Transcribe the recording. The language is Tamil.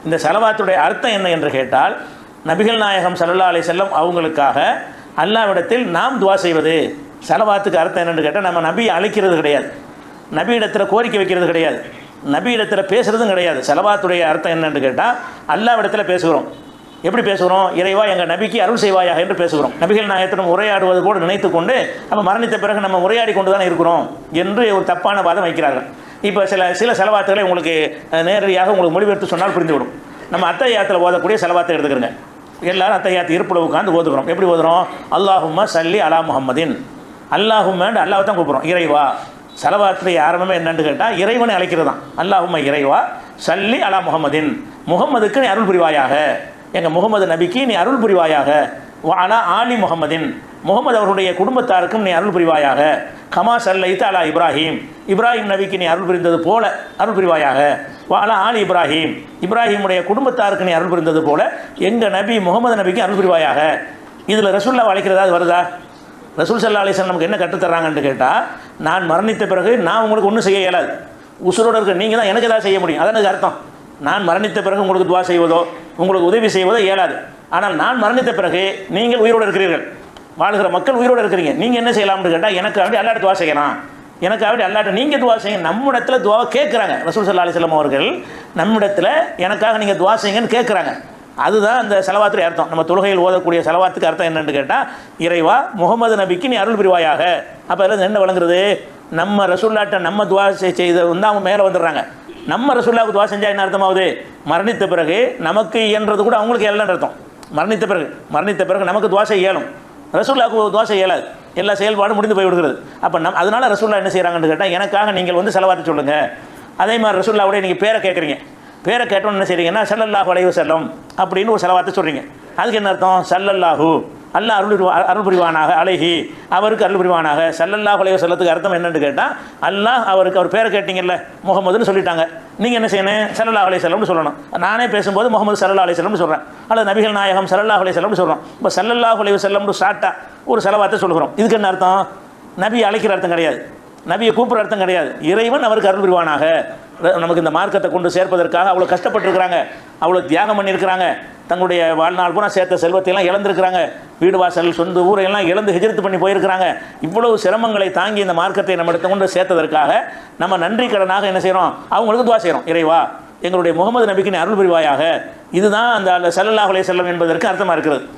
இந்த ஸலவாத்துடைய அர்த்தம் என்ன என்று கேட்டால், நபிகள் நாயகம் ஸல்லல்லாஹு அலைஹி வஸல்லம் அவங்களுக்காக அல்லாஹ்விடத்தில் நாம் துஆ செய்வது. ஸலவாத்துக்கு அர்த்தம் என்னன்னு கேட்டால், நம்ம நபியை அழைக்கிறது கிடையாது, நபியிடத்தில் கோரிக்கை வைக்கிறது கிடையாது, நபியிடத்தில் பேசுகிறதும் கிடையாது. ஸலவாத்துடைய அர்த்தம் என்னன்னு கேட்டால், அல்லாஹ்விடத்தில் பேசுகிறோம். எப்படி பேசுகிறோம்? இறைவா எங்கள் நபிக்கு அருள் செய்வாயாக என்று பேசுகிறோம். நபிகள் நாயகத்திடம் உரையாடுவது போல நினைத்து கொண்டு நம்ம மரணித்த பிறகு நம்ம உரையாடி கொண்டு தான் இருக்கிறோம் என்று ஒரு தப்பான வாதம் வைக்கிறார்கள். இப்போ சில ஸலவாத்துகளை உங்களுக்கு நேரடியாக உங்களுக்கு மொழிபெயர்த்து சொன்னால் புரிந்துவிடும். நம்ம அத்தஹியாத்தில் ஓதக்கூடிய ஸலவாத்தை எடுத்துக்கிறோங்க. எல்லாரும் அத்தஹியாத் இருப்பில் உட்காந்து ஓதுகிறோம். எப்படி ஓதுகிறோம்? அல்லாஹும்ம சல்லி அலா முஹம்மதின். அல்லாஹும்மன்னு அல்லாஹ் தான் கூப்பிட்றோம். இறைவா. ஸலவாத்துடைய ஆரம்பமே என்னன்னு கேட்டால், இறைவனை அழைக்கிறது தான். அல்லாஹும்ம இறைவா சல்லி அலா முஹம்மதின். முகம்மதுக்கு நீ அருள் புரிவாயாக, எங்கள் முகமது நபிக்கு நீ அருள் புரிவாயாக. அலா ஆலி முஹம்மதின். முகமது அவருடைய குடும்பத்தாருக்கும் நீ அருள் புரிவாயாக. கமா சல்லைத்து அலா இப்ராஹிம். இப்ராஹிம் நபிக்கு நீ அருள் புரிந்தது போல அருள் புரிவாயாக. அலா ஆலி இப்ராஹிம். இப்ராஹிமுடைய குடும்பத்தாருக்கு நீ அருள் புரிந்தது போல எங்கள் நபி முகமது நபிக்கு அருள் புரிவாயாக. இதில் ரசூல்லா அழைக்கிறதா வருதா? ரசூல் ஸல்லல்லாஹு அலைஹி வஸல்லம் நமக்கு என்ன கற்றுத்தர்றாங்கன்னு கேட்டால், நான் மரணித்த பிறகு நான் உங்களுக்கு ஒன்றும் செய்ய இயலாது, உசுரோடு இருக்கிற நீங்கள் தான் எனக்கு ஏதாவது செய்ய முடியும். அதான் எனக்கு அர்த்தம். நான் மரணித்த பிறகு உங்களுக்கு துவா செய்வதோ உங்களுக்கு உதவி செய்வதோ இயலாது. ஆனால் நான் மரணித்த பிறகு நீங்கள் உயிரோடு இருக்கிறீர்கள், வாழ்கிற மக்கள் உயிரோடு இருக்கிறீங்க, நீங்கள் என்ன செய்யலாம்னு கேட்டால், எனக்கு அப்படி அல்லாட்ட துவா செய்யலாம், எனக்கு அப்படி அல்லாட்ட நீங்கள் துவா செய்யுங்க. நம்மிடத்தில் துவாவை கேட்குறாங்க. ரசூல் ஸல்லல்லாஹு அலைஹி வஸல்லம் அவர்கள் நம்மிடத்தில் எனக்காக நீங்கள் துவா செய்யுங்கன்னு கேட்குறாங்க. அதுதான் அந்த ஸலவாத்துடைய அர்த்தம். நம்ம தொழுகையில் ஓதக்கூடிய ஸலவாத்துக்கு அர்த்தம் என்னன்னு கேட்டால், இறைவா முகமது நபிக்கு நீ அருள் புரிவாயாக. அப்போ அதில் என்ன வழங்குறது? நம்ம ரசூல்லாட்ட நம்ம துவா செய்து வந்து அவங்க மேலே வந்துடுறாங்க. நம்ம ரசூல்லாவுக்கு துவா செஞ்சால் என்ன அர்த்தமாகுது? மரணித்த பிறகு நமக்கு இயன்றது கூட அவங்களுக்கு இயலன்னு அர்த்தம். மரணித்த பிறகு நமக்கு துவா செய்ய இயலும், ரசூல்லாவுக்கு துவா செய்ய இயலாது. எல்லா செயல்பாடும் முடிந்து போய் விடுகிறது. அப்போ அதனால ரசூல்லா என்ன செய்கிறாங்கன்னு கேட்டால், எனக்காக நீங்கள் வந்து ஸலவாத்து சொல்லுங்கள். அதே மாதிரி ரசூல்லாவுடைய நீங்கள் பேரை கேட்குறீங்க, பேரை கேட்டோன்னு என்ன செய்றீங்கன்னா, ஸல்லல்லாஹு அலைஹி வஸல்லம் அப்படின்னு ஒரு ஸலவாத்தை சொல்கிறீங்க. அதுக்கு என்ன அர்த்தம்? ஸல்லல்லாஹு அல்லாஹ் அருள் புரிவானாக, அலைஹி அவருக்கு அருள் புரிவானாக. ஸல்லல்லாஹு அலைஹி வஸல்லத்துக்கு அர்த்தம் என்னன்னு கேட்டால், அல்லாஹ் அவருக்கு அவர் பேரை கேட்டீங்கல்ல முகமதுன்னு சொல்லிட்டாங்க, நீங்கள் என்ன செய்யணும்? ஸல்லல்லாஹு அலைஹி வஸல்லம்னு சொல்லணும். நானே பேசும்போது முகமது ஸல்லல்லாஹு அலைஹி வஸல்லம்னு சொல்கிறேன், அல்லது நபிகள் நாயகம் ஸல்லல்லாஹு அலைஹி வஸல்லம்னு சொல்கிறோம். இப்போ ஸல்லல்லாஹு அலைஹி வஸல்லம்னு ஷார்ட்டாக ஒரு ஸலவாத்தை சொல்கிறோம். இதுக்கு என்ன அர்த்தம்? நபி அழைக்கிற அர்த்தம் கிடையாது, நபியை கூப்பிட்ற அர்த்தம் கிடையாது. இறைவன் அவருக்கு அருள் புரிவானாக. நமக்கு இந்த மார்க்கத்தை கொண்டு சேர்ப்பதற்காக அவ்வளோ கஷ்டப்பட்டுருக்கிறாங்க, அவ்வளோ தியாகம் பண்ணியிருக்கிறாங்க, தங்களுடைய வாழ்நாள் பூரா சேர்த்த செல்வத்தையெல்லாம் இழந்திருக்கிறாங்க, வீடு வாசல் சொந்த ஊரையெல்லாம் இழந்து ஹிஜ்ரத் பண்ணி போயிருக்கிறாங்க. இவ்வளவு சிரமங்களை தாங்கி இந்த மார்க்கத்தை நம்ம இடத்த கொண்டு சேர்த்ததற்காக நம்ம நன்றி கடனாக என்ன செய்கிறோம்? அவங்களுக்கு துவா செய்கிறோம். இறைவா எங்களுடைய முகமது நபிக்கு நீ அருள் புரிவாயாக. இதுதான் அந்த ஸல்லல்லாஹு அலைஹி வஸல்லம் என்பதற்கு அர்த்தமாக இருக்கிறது.